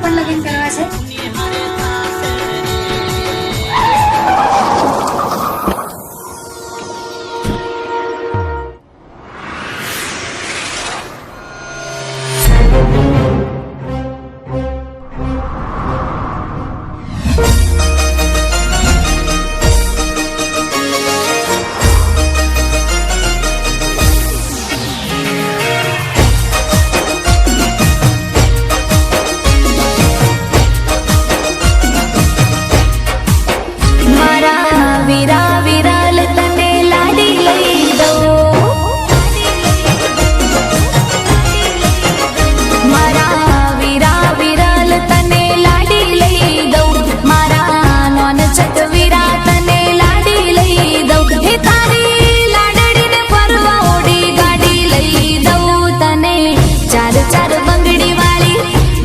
પણ લગ્ન કરવા છે?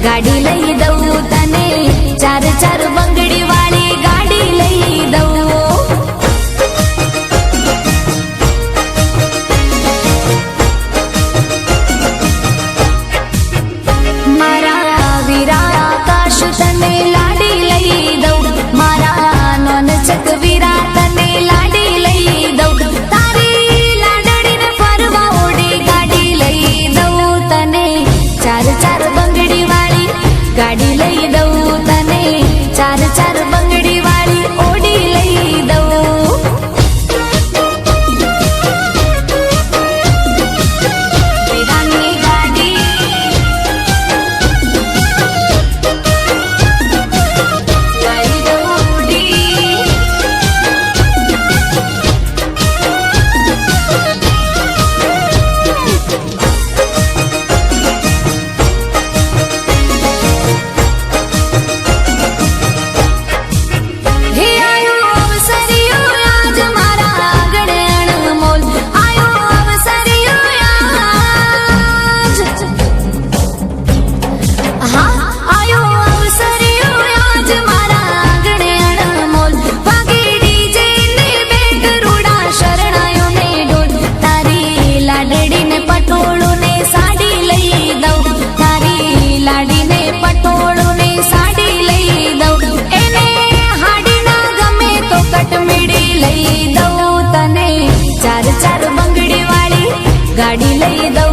गाड़ी लई दऊ तने चार चार बंगड़ी वाली गाड़ी लई दऊ। मारा वीरा आकाश तने लाडी लई दऊ, मारा नोन चक वीरा तने लाडी लई दऊ। तारी लाडड़ी ने फरवा ओडी गाड़ी लई दऊ तने चार चार बंगड़ी वाली गाड़ी लई दऊ तने चार चार बंगड़ी वाली ओडी लई दऊ। वीरानी गाड़ी लई दऊ ओडी। चार चार बंगड़ी वाली गाड़ी लई दऊ।